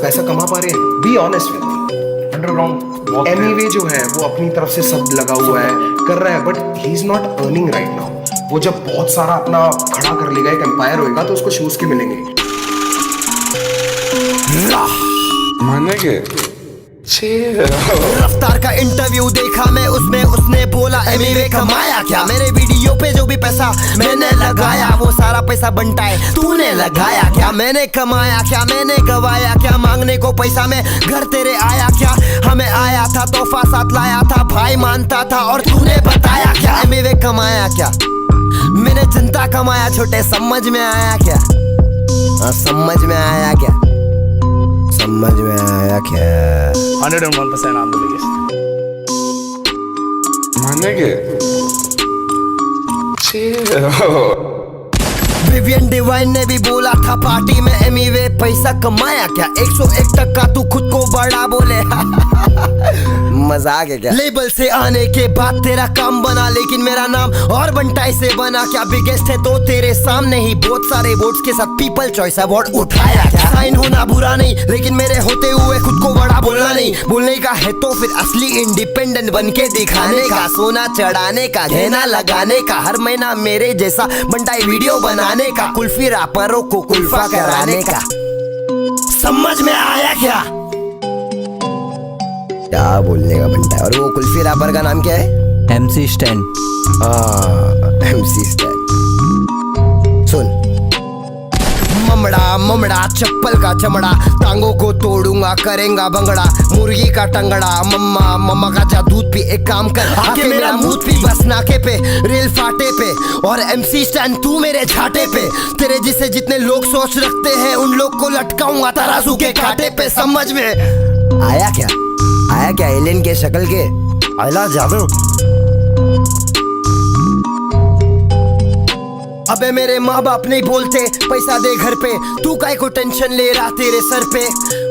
पैसा कमा पा रहे हैं? Be honest with me. Underground Emiway जो है वो अपनी तरफ से सब लगा हुआ है, कर रहा है, but he is not earning right now. वो जब बहुत सारा अपना खड़ा कर लेगा, एक एम्पायर होएगा, तो उसको शूज के मिलेंगे। मानेंगे रफ्तार का इंटरव्यू देखा मैं, उसमें उसने बोला एमीवे कमाया क्या? मेरे वीडियो पे जो भी पैसा मैंने लगाया, वो सारा पैसा बनता है तूने लगाया क्या? मैंने कमाया क्या? मैंने गवाया क्या? मांगने को पैसा में घर तेरे आया क्या? हमें आया था तोहफा साथ लाया था, भाई मानता था और तूने बताया क्या? एमीवे कमाया क्या? मैंने जनता कमाया छोटे, समझ में आया क्या? समझ में आया क्या? समझ में आया क्या? 101% on the biggest. मानेंगे विवियन डिवाइन ने भी बोला था पार्टी में, एमीवे पैसा कमाया क्या? 101% तू खुद को बड़ा बोले। मजाक है क्या? लेबल से आने के बाद तेरा काम बना, लेकिन मेरा नाम और बंटाई से बना क्या? बिगेस्ट है तो तेरे सामने ही बहुत सारे वोट्स के साथ पीपल चॉइस अवार्ड उठाया क्या? साइन होना बुरा नहीं, लेकिन मेरे होते हुए खुद को बड़ा बोलना नहीं। बोलने का है तो फिर असली इंडिपेंडेंट बन के दिखाने का, सोना चढ़ाने का, गहना लगाने का, हर महीना मेरे जैसा बंटाई वीडियो बनाने का, कुल्फी रापरों को कुल्फा कराने का। समझ में आया क्या? क्या बोलने का बनता है? और वो कुल्फी रैपर का नाम क्या है? MC Stan. MC Stan. सुन, ममड़ा ममड़ा चप्पल का चमड़ा, टांगों को तोड़ूंगा करेंगा भंगड़ा, मुर्गी का टंगड़ा, मम्मा मम्मा का जा दूध पी, एक काम कर आके मेरा मुंह पी, बस नाके पे रेल फाटे पे, और MC स्टैन तू मेरे छाटे पे। तेरे जिसे जितने लोग सोच रखते हैं, उन लोग को लटकाऊंगा तराजू के कांटे पे। समझ में आया क्या? आया क्या? एलियन के शक्ल के आला जादू। अबे मेरे माँ बाप नहीं बोलते पैसा दे घर पे, तू काहे को टेंशन ले रहा तेरे सर पे?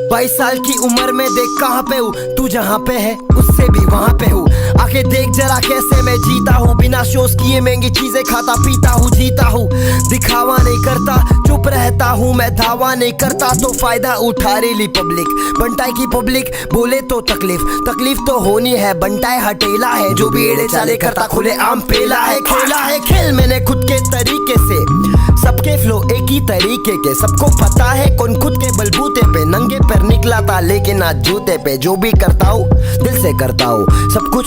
22 साल की उम्र में देख कहाँ पे हूँ, तू जहाँ पे है उससे भी वहाँ पे हूँ। आके देख जरा कैसे मैं जीता हूँ, बिना शोज किए महंगी चीजें खाता पीता हूँ, जीता हूँ। दिखावा नहीं करता, चुप रहता हूँ मैं, दावा नहीं करता तो फायदा उठा रही पब्लिक। बंटाई की पब्लिक बोले तो तकलीफ, तकलीफ तो होनी है, बंटाई हटेला है, जो भी एड़े चाले करता खुले आम पेला है। खेला है खेल मैंने खुद के तरीके से, सबके फ्लो एक ही तरीके के, सबको पता है कौन खुद के बलबूते पे नंगे पैर निकला था, लेकिन आज जूते पे। जो भी करता हूँ दिल से करता हूँ, सब कुछ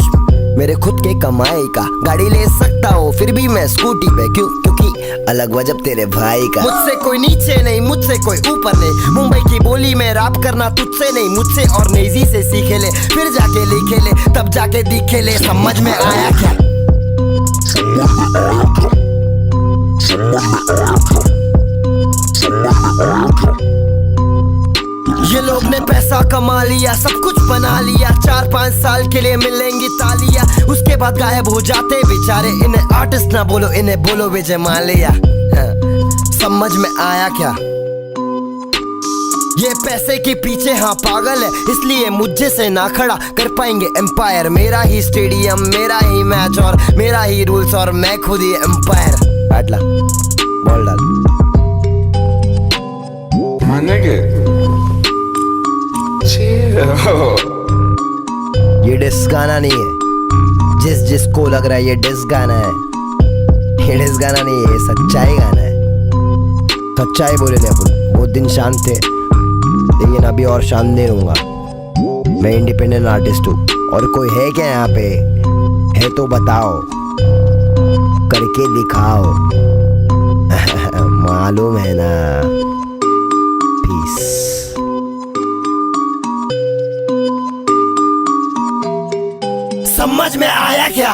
मेरे खुद के कमाई का। गाड़ी ले सकता हूँ फिर भी मैं स्कूटी पे, क्यों? क्योंकि अलग वजब तेरे भाई का। मुझसे कोई नीचे नहीं, मुझसे कोई ऊपर नहीं, मुंबई की बोली में रैप करना तुझसे नहीं, मुझसे और नेजी से सीखे ले, फिर जाके लिखे ले, तब जाके दिखे ले। समझ में आया क्या? ये लोग ने पैसा कमा लिया, सब कुछ बना लिया, 4-5 साल के लिए मिलेंगी तालियां, उसके बाद गायब हो जाते बेचारे। इन्हें आर्टिस्ट ना बोलो, इन्हें बोलो विजय माल्या। समझ में आया क्या? ये पैसे के पीछे हाँ पागल है, इसलिए मुझे से ना खड़ा कर पाएंगे एम्पायर। मेरा ही स्टेडियम, मेरा ही मैच और मेरा ही रूल्स, और मैं खुद ही एम्पायर। बैठ ला, बॉल डाल। मानेंगे ये डिस गाना नहीं है, जिसको लग रहा है ये डिस गाना है, ये डिस गाना नहीं है, ये सच्चाई गाना है। सच्चाई बोले थे अपन, बहुत दिन शांत थे, लेकिन अभी और शांत नहीं रहूंगा। मैं इंडिपेंडेंट आर्टिस्ट हूँ, और कोई है क्या यहाँ पे? है तो बताओ, करके दिखाओ। मालूम है ना? पीस। समझ में आया क्या?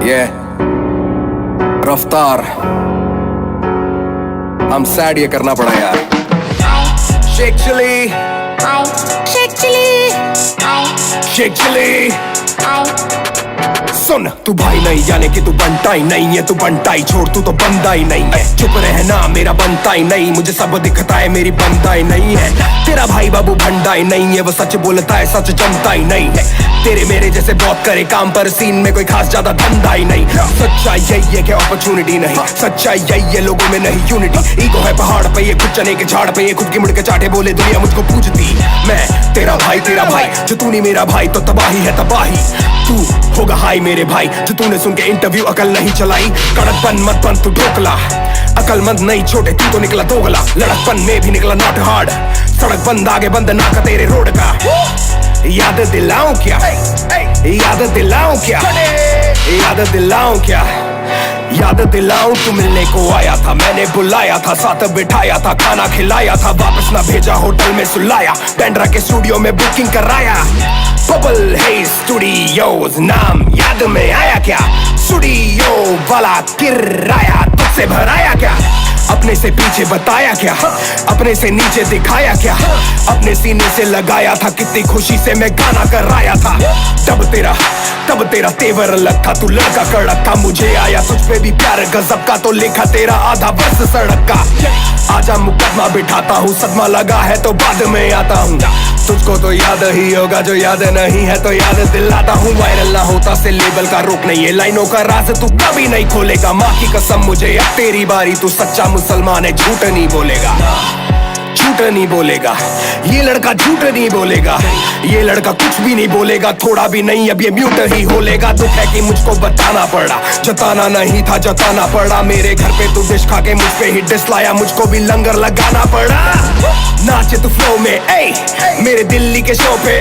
ये रफ्तार, हम सैड ये करना पड़ा यार। शेख चिली, शेख चिली, शेख चिली, सुन तू भाई नहीं जाने कि तू बनता ही नहीं है, तू बनता ही छोड़, तू तो बंदा ही नहीं है। चुप रहना मेरा बनता ही नहीं, मुझे सब दिखता है मेरी बनता ही नहीं है। तेरा भाई बाबू भंडा ही नहीं है, वो सच बोलता है सच जमता ही नहीं है। तेरे मेरे जैसे बहुत करे काम पर सीन में कोई खास ज्यादा धंधा ही नहीं। सच्चाई यही है कि अपॉर्चुनिटी नहीं, सच्चाई यही है लोगों में नहीं यूनिटी। ईगो है पहाड़ पे ये, खुद चने के झाड़ पे ये, खुद की मुड़ के चाटे बोले दुनिया मुझको पूछती। मैं तेरा भाई जो तू नहीं मेरा भाई तो तबाही है तबाही। तू होगा हाई मेरे भाई जो तूने सुन के इंटरव्यू अकल नहीं चलाई। कड़कपन मत बन तू ढोकला, अकलमंद नहीं छोटे तू तो निकला दोगला। लड़कपन में भी निकला नॉट हार्ड, सड़क बंद आगे बंद नाका तेरे रोड का। याद दिलाऊं क्या, याद दिलाऊं क्या, याद दिलाऊं क्या, याद दिलाऊं तू मिलने को आया था, मैंने बुलाया था, साथ बिठाया था, खाना खिलाया था, वापस ना भेजा होटल में सुलाया, बैंड्रा के स्टूडियो में बुकिंग कराया। बबल है स्टूडियोज नाम याद में आया क्या, स्टूडियो वाला किराया तुझसे भराया क्या, अपने से पीछे बताया क्या, अपने से नीचे दिखाया क्या, अपने सीने से लगाया था, कितनी खुशी से मैं गाना कराया था। तब तेरा तेवर अलग था, तू लड़का कड़क था, मुझे आया तुझ पे भी प्यार गजब का, तो लिखा तेरा आधा बस सड़क का। आजा मुकदमा बिठाता हूँ, सदमा लगा है तो बाद में आता हूँ। तुझको तो याद ही होगा, जो याद नहीं है तो याद दिलाता हूँ। वायरल ना होता से लेबल का रोक नहीं है, लाइनों का राज तू कभी नहीं खोलेगा। माँ की कसम मुझे अब तेरी बारी, तू सच्चा मुसलमान है, झूठ नहीं बोलेगा, झूठ नहीं बोलेगा। ये लड़का झूठ नहीं बोलेगा, ये लड़का कुछ भी नहीं बोलेगा, थोड़ा भी नहीं, अब ये म्यूट ही होलेगा। दुख है कि मुझको बताना पड़ा, जताना नहीं था जताना पड़ा। मेरे घर पे तू डिश खा के मुझ पे ही डिस लाया, मुझको भी लंगर लगाना पड़ा। नाचे तू फ्लो में मेरे दिल्ली के शो पे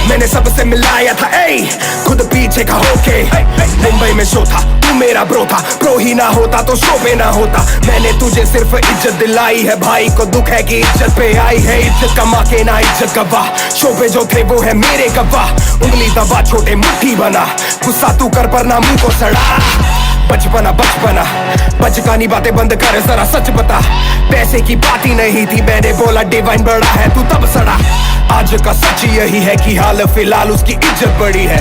मैंने सबसे मिलाया था खुद पीछे का होके। मुंबई में शो था, तू मेरा ब्रो था, प्रो ही ना होता तो शो पे ना होता। मैंने तुझे सिर्फ इज्जत दिलाई है, भाई को दुख है कि इज्जत पे आई है, इज्जत कमा के ना इज्जत गवा। शो पे जो थे वो है मेरे गवाह, उंगली दबा छोटे मुट्ठी बना, गुस्सा तू कर पर ना मुंह को सड़ा। बचपना बचकानी बातें बंद कर, जरा सच बता, पैसे की बात ही नहीं थी, मैंने बोला डिवाइन बड़ा है तू तब सड़ा। आज का सच यही है कि हाल फिलहाल उसकी इज्जत बड़ी है।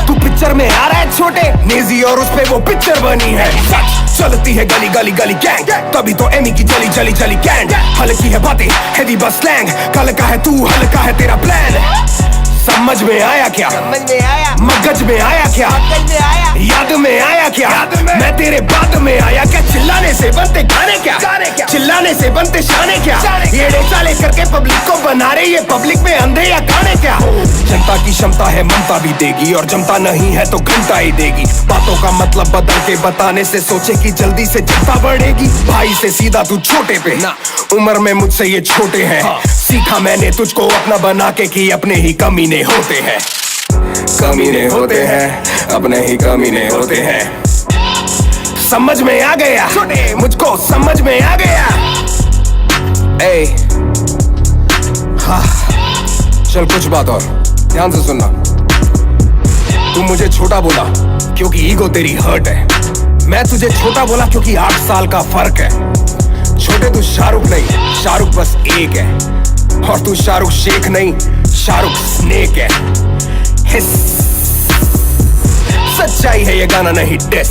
तू पिक्चर में आ रहा है छोटे नेजी और उस पे वो पिक्चर बनी है। सच चलती है गली गली गली गैंग, तभी तो एमी की जली जली जली कैंड। हल्की है बातें हैवी बस स्लैंग, कल का है तू हल्का है तेरा प्लान। समझ में आया क्या, समझ में आया, मगज में आया क्या, मगज में आया, याद में आया क्या, मैं तेरे बाद में आया क्या। चिल्लाने से बनते गाने क्या, चिल्लाने से बनते शाने क्या, ये साले करके पब्लिक को बना रहे, ये पब्लिक में अंधे या काने क्या। जनता की क्षमता है ममता भी देगी, और जमता नहीं है तो घंटा ही देगी। बातों का मतलब बदल के बताने से सोचे कि जल्दी से जनता बढ़ेगी। भाई से सीधा तू छोटे पे ना, उम्र में मुझसे ये छोटे हैं। सीखा मैंने तुझको अपना बना के कि अपने ही कमीने होते हैं, कमीने होते हैं, अपने ही कमीने होते हैं। समझ में आ गया, मुझको समझ में आ गया। हाँ चल कुछ बात और ध्यान से सुनना। तू मुझे छोटा बोला क्योंकि ईगो तेरी हर्ट है, मैं तुझे छोटा बोला क्योंकि 8 साल का फर्क है। छोटे तू शाहरुख नहीं, शाहरुख बस एक है, और तू शाहरुख शेख नहीं, शाहरुख स्नेक है। सच्चाई है ये गाना नहीं डिस।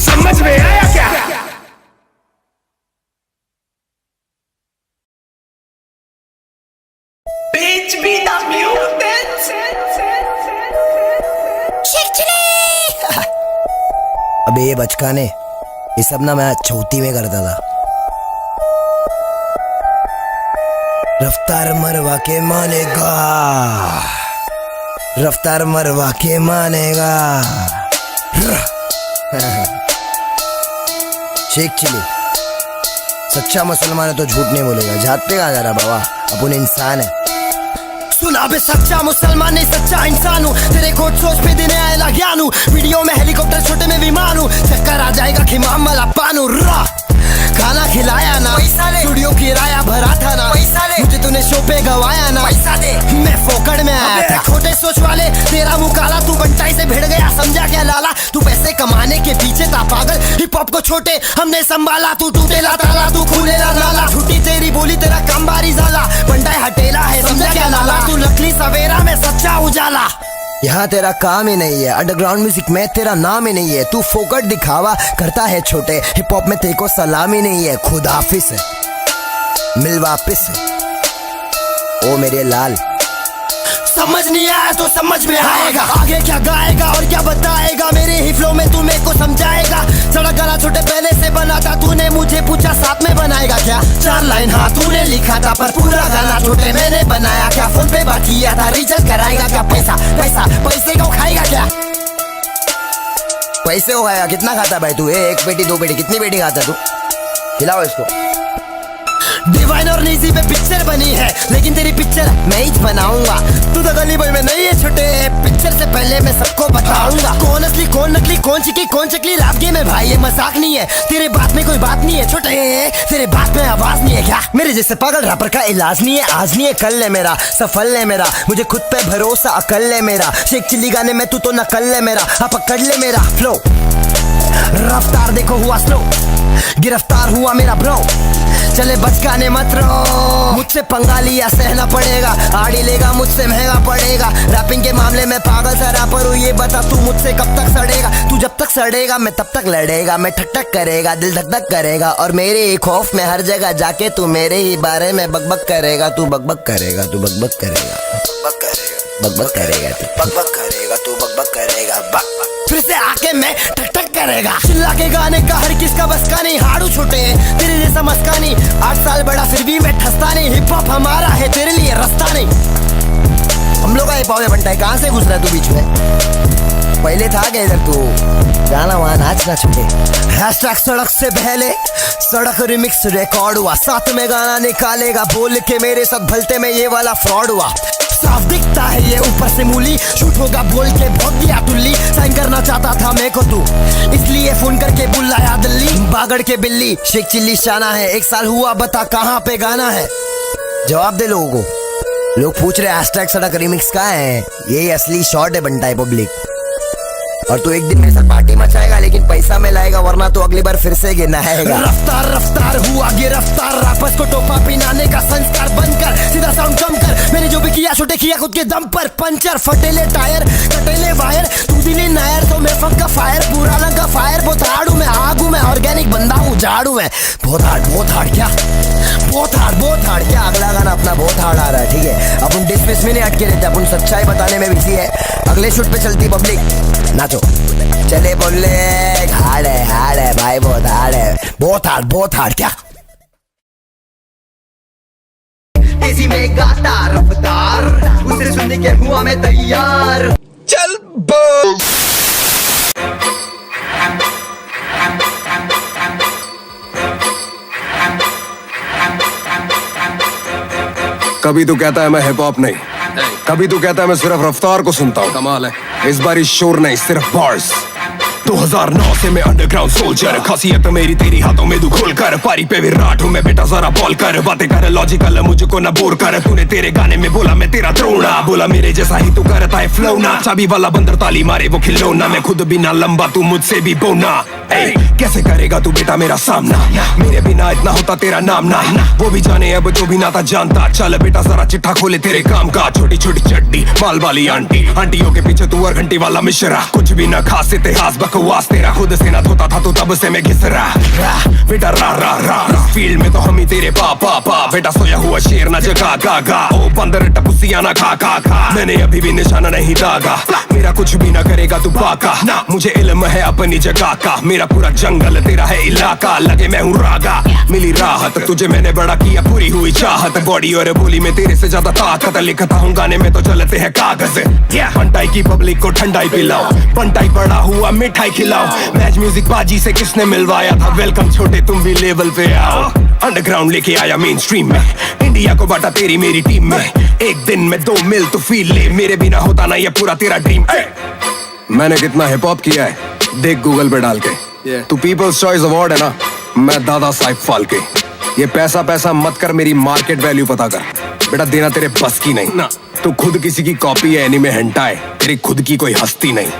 समझ में आया क्या? Bitch be the mutant. अबे ये बचकाने, ये सब ना मैं चौथी में करता था। रफ्तार मरवा के मानेगा, रफ्तार मरवा के मानेगा। शेख चिली सच्चा मुसलमान है तो झूठ नहीं बोलेगा। जात पे कहाँ जा रहा बाबा, अपन इंसान है। सुना बे सच्चा मुसलमान नहीं सच्चा इंसान हूँ, तेरे कोट सोच पे देने आएला ज्ञान हूँ। वीडियो में हेलीकॉप्टर छोटे में विमान हूँ, चक्कर आ जाएगा कि मामला पानू। खाना खिलाया ना, स्टूडियो किराया भरा था ना, मुझे तूने शो पे गवाया ना, पैसा दे मैं फोकड़ में आया था। छोटे सोच वाले तेरा मुँह काला, तू बंटाई से भिड़ गया समझा क्या लाला। तू पैसे कमाने के पीछे था पागल। हिप हॉप को छोटे हमने संभाला, तू टूटेला ताला, तू खुलेला नाला। झूठी तेरी बोली, तेरा काम बारी जाला, बंडा हटेला है समझा क्या लाला। तू नकली सवेरा में सच्चा उजाला। यहाँ तेरा काम ही नहीं है, अंडरग्राउंड म्यूजिक में तेरा नाम ही नहीं है। तू फोकट दिखावा करता है छोटे, हिप हॉप में तेरे को सलाम ही नहीं है। खुद हाफिज है, मिल वापिस है ओ मेरे लाल। समझ नहीं आया तो समझ में आएगा, आगे क्या गाएगा और क्या बताएगा। मेरे ही फ्लो में तू मेरे को समझाएगा। सड़क गाना छोटे पहले से बना था, तूने मुझे पूछा साथ में बनाएगा क्या। 4 लाइन हाँ तूने लिखा था, पर पूरा गाना छोटे मैंने बनाया क्या। फोन पे बात किया था, रिचार्ज कराएगा क्या। पैसा पैसा पैसे को खाएगा क्या। पैसे को खाएगा, कितना खाता भाई तू। 1 पेटी 2 पेटी कितनी पेटी खाता तू, खिलाओ इसको। डिवाइन और नीजी पे पिक्चर बनी है, लेकिन तेरी पिक्चर मैं ही बनाऊंगा। तू तो गली बॉय में नहीं है छोटे, पिक्चर से पहले मैं सबको बताऊंगा। कौन असली कौन नकली, कौन चिकली कौन चकली। रैप गेम है भाई, ये मजाक नहीं है। तेरे बात में कोई बात नहीं है छोटे, तेरे बात में आवाज नहीं है क्या। मेरे जैसे पागल रैपर का इलाज नहीं है, आज नहीं है कल है मेरा, सफल है मेरा। मुझे खुद पे भरोसा अकल है मेरा। शेख चिल्ली गाने में तू तो नकल है मेरा। हाँ पकड़ ले मेरा फ्लो, रफ्तार देखो हुआ स्लो, गिरफ्तार हुआ मेरा ब्रो। चले बचकाने मत रहो, मुझसे पंगा लिया सहना पड़ेगा। आड़ी लेगा मुझसे महंगा पड़ेगा। रैपिंग के मामले में पागल सा रैपर हूँ, ये बता तू मुझसे कब तक सड़ेगा। तू जब तक सड़ेगा मैं तब तक लड़ेगा। मैं ठक ठक करेगा, दिल धक धक करेगा। और मेरे ही खौफ में हर जगह जाके तू मेरे ही बारे में बकबक करेगा। तू बकबक करेगा, तू बकबक करेगा, बकबक करेगा, बकबक करेगा, तू बकबक करेगा, तू बकबक करेगा, बक फिर से आके मैं ठक ठक करेगा। चिल्ला के गाने का हर किसका बस का नहीं। हाड़ू छोटे तेरे जैसा मस्का नहीं, 8 साल बड़ा फिर भी मैं ठसता नहीं। हिप हॉप हमारा है, तेरे लिए रास्ता नहीं। हम लोग का हिप हॉप बनता है, कहाँ से घुस रहा है तू बीच में। पहले था क्या इधर तू, गाना वहाँ नाचना छोटे। हैशटैग सड़क से पहले सड़क रिमिक्स रिकॉर्ड हुआ, साथ में गाना निकालेगा बोल के मेरे साथ भलते में ये वाला फ्रॉड हुआ। साफ दिखता है ये ऊपर से मूली, शूट होगा बोल के बहुत दिया टुल्ली। साइन करना चाहता था मेरे को तू, इसलिए फोन करके बुलाया दिल्ली। बागड़ के बिल्ली शेख चिल्ली शाना है, 1 साल हुआ बता कहाँ पे गाना है। जवाब दे लोगों को, लोग पूछ रहे हैशटैग सड़क रिमिक्स कहाँ है। यही असली शॉट है बनता है पब्लिक। और तू एक दिन मेरे साथ पार्टी मचाएगा, लेकिन पैसा में लाएगा, वरना तो अगली बार फिर से गिनाएगा। रफ्तार रफ्तार हुआ गिरफ्तार, रैपर्स को टोपा पिनाने का संस्कार बंद कर, सीधा साउंड कम कर। मैंने जो भी किया छोटे किया खुद के दम पर। पंचर फटेले टायर कटेले वायर, तू दिली नायर तो मैं फंक का फायर। पूरा रंग का फायर, बहुत हार्ड हूँ मैं, आग हूँ मैं, ऑर्गेनिक बंदा हूँ, झाड़ू मैं। बहुत हार्ड क्या, बहुत हार्ड क्या। अगला गाना अपना बहुत हार्ड आ रहा है, ठीक है। अपन डिस्मिस में नहीं अटके रहते, अपन सच्चाई बताने में बिजी है। अगले शूट पे चलती पब्लिक, नाचो चले बोले। हार्ड है भाई, बहुत हार्ड है, बहुत हार्ड क्या। तेजी में गाता रफ्तार, उसे सुनने के हुआ मैं तैयार। चल बोल। कभी तू कहता है मैं हिप हॉप नहीं, कभी तू कहता है मैं सिर्फ रफ्तार को सुनता हूँ। कमाल है इस बार शोर नहीं, सिर्फ बार्स। 2009 से मैं अंडरग्राउंड सोल्जर, खासियत मेरी तेरी हाथों में तू खोल कर। पारी पे विराट हूँ मैं बेटा, जरा बॉल कर। बातें कर लॉजिकल, मुझको ना बोर कर। तूने तेरे गाने में बोला मैं तेरा द्रोणा, बोला मेरे जैसा ही तू करता है फ्लो ना। चाबी वाला बंदर ताली मारे वो खिलौना, मैं खुद भी ना लंबा तू मुझसे भी बोना। कैसे करेगा तू बेटा मेरा सामना, मेरे बिना इतना होता तेरा नाम ना। वो भी जाने अब जो भी ना था जानता। चल बेटा जरा चिट्ठा खोले तेरे काम का। छोटी छोटी चड्डी माल वाली आंटी, आंटियों के पीछे तू और घंटी वाला मिश्रा। कुछ भी ना खास इतिहास बकवास तेरा, खुद से ना धोता था तो तब से मैं घिस रहा। बेटा रा रा रा फील्ड में तो हम ही तेरे पापा। बेटा सोया हुआ शेर ना जगा गा। ओ बंदर टपुसिया ना खा। मैंने अभी भी निशाना नहीं दागा, मेरा कुछ भी ना करेगा तू बाका ना। मुझे इल्म है अपनी जगह का, मेरा पूरा जंगल तेरा है इलाका। लगे मैं हूँ रागा, मिली राहत तुझे मैंने बड़ा किया, पूरी हुई चाहत। बॉडी और बोली में तेरे से ज्यादा ताकत, लिखता हूँ गाने में तो चलते हैं कागज। पंटाई की पब्लिक को ठंडाई पिलाओ, पंटाई पड़ा हुआ मिठाई खिलाओ। मैच म्यूजिक बाजी से किसने मिलवाया था, वेलकम छोटे तुम भी लेवल पे आओ। अंडरग्राउंड लेके आया मेन स्ट्रीम में, इंडिया को बांटा तेरी मेरी टीम में। एक दिन में 2 मिल तो फील ले, मेरे बिना होता ना ये पूरा तेरा ड्रीम। मैंने कितना हिप हॉप किया है देख गूगल पे डाल के। तू पीपल्स चॉइस अवार्ड है ना, मैं दादा साहिब फाल्के। ये पैसा मत कर, मेरी मार्केट वैल्यू पता कर। बेटा देना तेरे बस की नहीं ना, तू खुद किसी की कॉपी है, एनीमे हेंटा है, तेरी खुद की कोई हस्ती नहीं।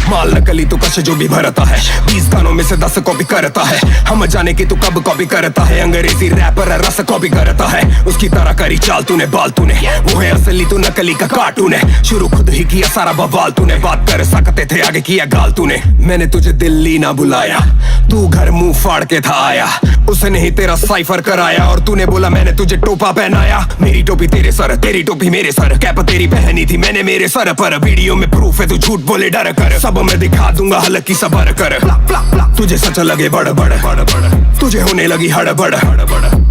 माल नकली तो कश जो भी भरता है, 20 गानों में से 10 कॉपी करता है। हम जाने की तू कब कॉपी करता है, अंग्रेजी रैपर रस कॉपी करता है। उसकी तरह करी चाल तूने, बाल तूने, वो है असली तू नकली का कार्टून है। शुरू खुद ही किया सारा बवाल तूने, बात कर सकते थे आगे किया गाल तूने। मैंने तुझे दिल्ली ना बुलाया, तू घर मुंह फाड़ के था आया। उसने ही तेरा साइफर कराया और तूने बोला मैंने तुझे टोपा पहनाया। मेरी टोपी तेरे सर, तेरी टोपी मेरे सर, कैप तेरी पहनी थी मैंने मेरे सर पर। वीडियो में प्रूफ है तू झूठ बोले डर कर, सब मैं दिखा दूंगा हल्की सबर कर। तुझे सच लगे बड़ बड़, तुझे होने लगी हड़बड़।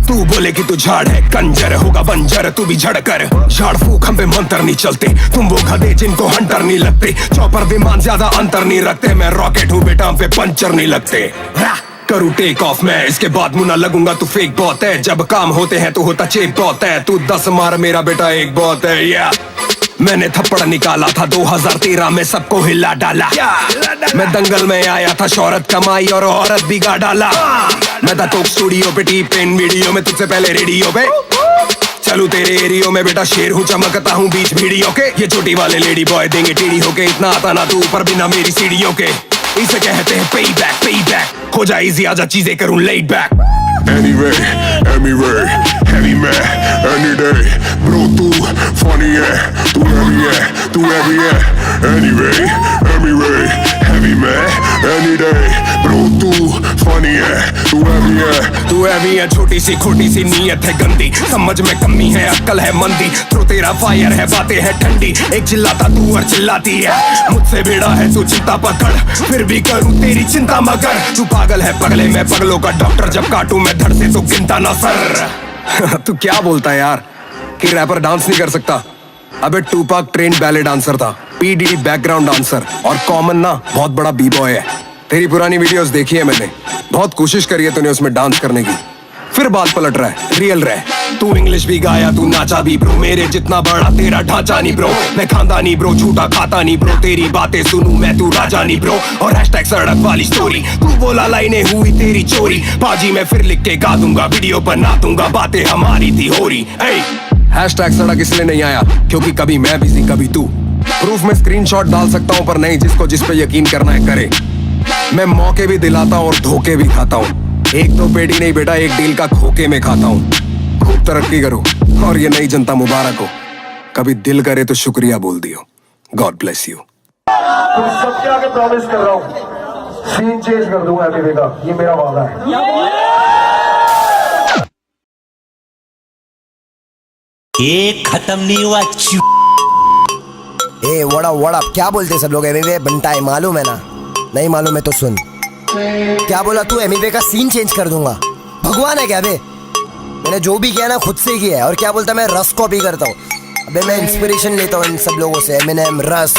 तू बोले कि तू झाड़ है, कंजर होगा बंजर तू भी झड़ कर। झाड़ फूक हम पे मंत्र नहीं चलते, तुम वो गधे जिनको हंटर नहीं लगते। चौपर विमान ज्यादा अंतर नहीं रखते, मैं रॉकेट हूँ बेटा हम पे पंचर नहीं लगते। करूँ टेक ऑफ मैं, इसके बाद मुन्ना लगूंगा तू फेक बहुत है। जब काम होते हैं तो होता चेक बहुत है, तू 10 मार मेरा बेटा एक बहुत है। या मैंने थप्पड़ निकाला था 2013 में, सबको हिला डाला। मैं दंगल में आया था, शोहरत कमाई और औरत बिगा डाला। मैं था कोक स्टूडियो पे, टी पेन वीडियो में, तुझसे पहले रेडियो पे। चलू तेरे एरियो में बेटा, शेर हूँ चमकता हूँ बीच वीडियो के। ये छोटी वाले लेडी बॉय देंगे टेढ़ी होके, इतना आता ना तू ऊपर बिना मेरी सीढ़ियों के। इसे कहते हैं पे बैक, हो जाए इजी आजा चीजें करूँ laid back। Anyway, heavy man, any day, bro तू funny है, तू heavy है, anyway, heavy man, any day, bro तू funny है, तू heavy है। छोटी सी खोटी सी नीयत है गंदी, समझ में कमी है अक्ल है मंदी। थ्रो तेरा फायर है, बातें है ठंडी, एक चिल्लाता तू और चिल्लाती है। मुझसे बेड़ा है तू चिंता पकड़, फिर भी करूँ तेरी चिंता मगर। तू पागल है पगले, मैं पगलों का डॉक्टर, जब काटूं मैं धड़ से तो गिनता ना सर। तू क्या बोलता है यार कि रैपर डांस नहीं कर सकता? अबे टूपाक ट्रेंड बैले डांसर था, पीडीडी बैकग्राउंड डांसर, और कॉमन ना बहुत बड़ा बी बॉय है। तेरी पुरानी वीडियोस देखी है मैंने, बहुत कोशिश करी है तूने उसमें डांस करने की, फिर बात पलट रहा है, रियल रहे। तू इंग्लिश भी गाया, तू नाचा भी ब्रो, मेरे जितना बड़ा तेरा ढांचा नहीं ब्रो। मैं खांदा नहीं ब्रो, झूठा खाता नहीं ब्रो, तेरी बातें सुनूं मैं तू राजा नहीं ब्रो। और हैशटैग सड़क वाली स्टोरी, तू बोला लाइनें हुई तेरी चोरी। बाजी मैं फिर लिख के गा दूंगा, वीडियो बना दूंगा, बातें हमारी थी हो रही। हैशटैग सड़क इसलिए नहीं आया क्योंकि कभी मैं बिजी कभी तू। प्रूफ में स्क्रीनशॉट डाल सकता हूँ पर नहीं जिसको जिस पे यकीन करना है करे। मैं मौके भी दिलाता हूँ और धोखे भी खाता हूँ, एक तो पेटी नहीं बेटा एक डील का खोके में खाता हूँ। खूब तरक्की करो और ये नई जनता मुबारक हो, कभी दिल करे तो शुक्रिया बोल दियो। God bless you. तो सबके आगे प्रॉमिस कर रहा हूँ, सीन चेंज कर दूंगा एमिवे का, ये मेरा वादा है। ये खत्म नहीं हुआ। ए वड़ा क्या बोलते सब लोग? एमिवे बनता है, मालूम है ना? नहीं मालूम है तो सुन। क्या बोला तू? एमिवे का सीन चेंज कर दूंगा? भगवान है क्या बे? मैंने जो भी किया ना खुद से किया है। और क्या बोलता मैं रस कॉपी करता हूँ? अबे मैं इंस्पिरेशन लेता हूँ इन सब लोगों से, एमिनेम, रस,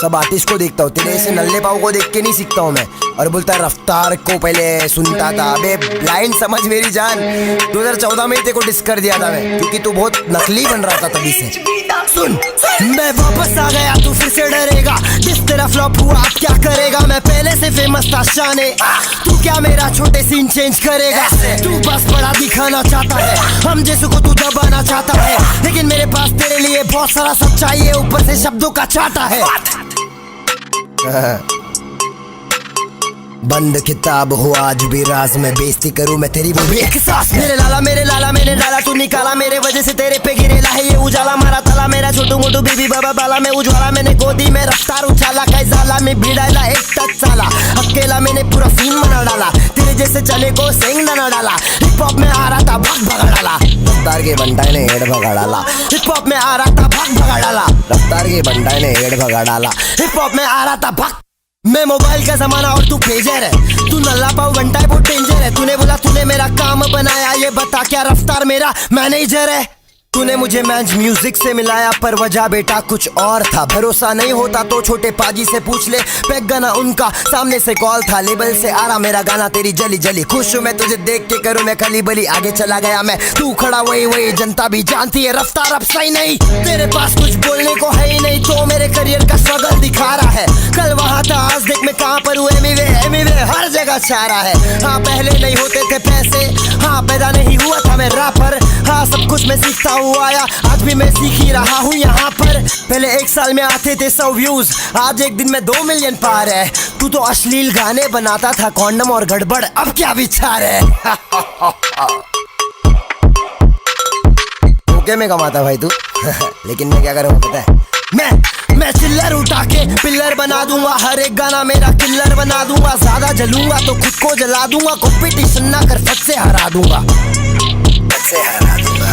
सब आर्टिस्ट को देखता हूँ। तेरे ऐसे नल्ले पाव को देख के नहीं सीखता हूँ मैं। और बोलता है रफ्तार को पहले सुनता था। अबे ब्लाइंड समझ मेरी जान, 2014 में तेरे को डिस कर दिया था मैं, क्योंकि तू बहुत नकली बन रहा था तभी से। सुन, मैं वापस आ गया, तू फिर से डरेगा। जिस तेरा फ्लॉप हुआ अब क्या करेगा? मैं पहले से फेमस था शाने, तू क्या मेरा छोटे सीन चेंज करेगा? तू बस बड़ा दिखाना चाहता है, हम जैसे को तू दबाना चाहता है, लेकिन मेरे पास तेरे लिए बहुत सारा सच्चाई है, ऊपर से शब्दों का चाटा है। बंद किताब हो आज भी राज में, बेइज्जती करूं मैं तेरी वो भी एक सांस। मेरे लाला मैंने डाला तू निकाला, मेरे वजह से तेरे पे गिरेला है ये उजाला। मारा ताला मेरा छोटू मोटू बीबी बाबा बाला में उज्वाला। मैंने गोदी में रफ्तार उछाला, कैजाला में भिड़ाला एक टच साला। अकेला मैंने पूरा सीन बना डाला, तेरे जैसे चले को सेंग ना डाला। हिप हॉप में आ रहा था भाग भगा डाला, रफ्तार के बंटाई ने हेड भगा डाला। हिप हॉप में आ रहा था भाग भगा डाला, रफ्तार के बंटाई ने हेड भगा डाला। हिप हॉप में आ रहा था भाग। मैं मोबाइल का जमाना और तू पेजर है, तू नल्ला पाव बनता है बहुत डेंजर है। तूने बोला तूने मेरा काम बनाया, ये बता क्या रफ्तार मेरा मैनेजर है? तूने मुझे मैच म्यूजिक से मिलाया पर वजह बेटा कुछ और था। भरोसा नहीं होता तो छोटे पाजी से पूछ ले, पैक गाना उनका सामने से कॉल था। लेबल से आ रहा मेरा गाना तेरी जली जली, खुश हूँ मैं तुझे देख के करूँ मैं खली बली। आगे चला गया मैं, तू खड़ा वही जनता भी जानती है रफ्तार अब सही नहीं। तेरे पास कुछ बोलने को है ही नहीं, तो मेरे करियर का स्ट्रगल दिखा रहा है। कल वहाँ था आज देख मैं कहाँ पर हूँ। एमिवे हर जगह छा रहा है। हाँ पहले नहीं होते थे पैसे, हाँ पैदा नहीं हुआ था मैं रैपर, हाँ सब कुछ मैं सीखता हूँ आया, आज भी मैं सीख ही रहा हूँ यहाँ पर। पहले 1 साल में आते थे 100 व्यूज, आज एक दिन में 2 मिलियन पार है। तू तो अश्लील गाने बनाता था, कॉन्डम और गड़बड़, अब क्या विचार है? ओके में कमाता भाई तू लेकिन मैं क्या करूँ पता है? मैं चिल्लर उठा के पिल्लर बना दूंगा, हर एक गाना मेरा किल्लर बना दूंगा। ज्यादा जलूंगा तो खुद को जला दूंगा, कॉम्पिटिशन ना कर फट से हरा दूंगा, फट से हरा दूंगा,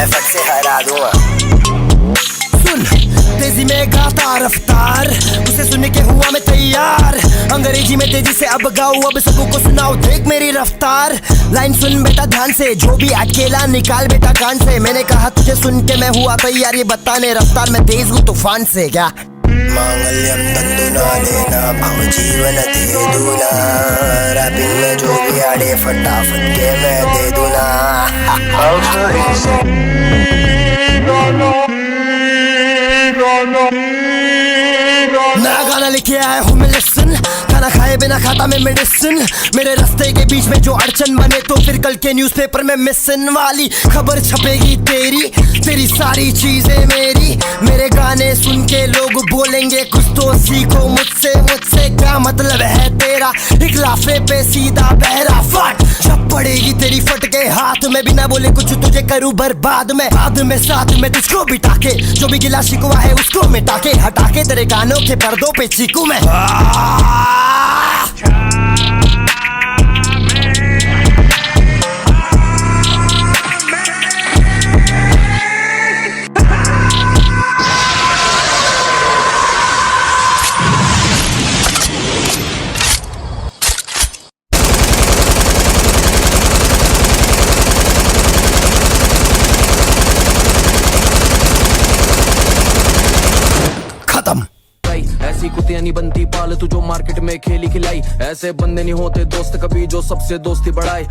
फट से हरा दूंगा। सुन तेजी में गाता रफ्तार, उसे सुनने के हुआ मैं तैयार। अंग्रेजी में तेजी से अब गाऊं, अब सबको सुनाओ देख मेरी रफ्तार। लाइन सुन बेटा ध्यान से, जो भी अकेला निकाल बेटा कान से। मैंने कहा तुझे सुन के मैं हुआ तैयार, ये बताने रफ्तार में तेज हूँ तूफान से। क्या मांगल्यम तंतुना लेना भव जीवन दे दूना, रैपिंग में जो भी आड़े फटाफट के मैं दे दूना। नया गाना लेके आया हूँ मैं, लिसन। खाना खाए बिना खाता मैं मेडिसिन। मेरे रास्ते के बीच में जो अड़चन बने तो फिर कल के न्यूज़पेपर में मिशन वाली खबर छपेगी तेरी। तेरी सारी चीजें मेरी, मेरे गाने सुन के लोग बोलेंगे कुछ तो सीखो मुझसे। मुझसे क्या मतलब है तेरा, एक लाफे पे सीधा बहरा फट। जब पड़ेगी तेरी फट के हाथ में, बिना बोले कुछ तुझे करूँ बर्बाद में। बाद में साथ में तुझको बिठा के, जो भी गिला शिकवा है उसको मिटा के, हटा के तेरे कानों के पर्दों पे चीकू मैं। खत्म। ऐसी कुतियां नहीं बनती पाल तू जो मार्केट में खेली खिलाई, ऐसे बंदे नहीं होते दोस्त कभी जो सबसे दोस्ती बढ़ाए।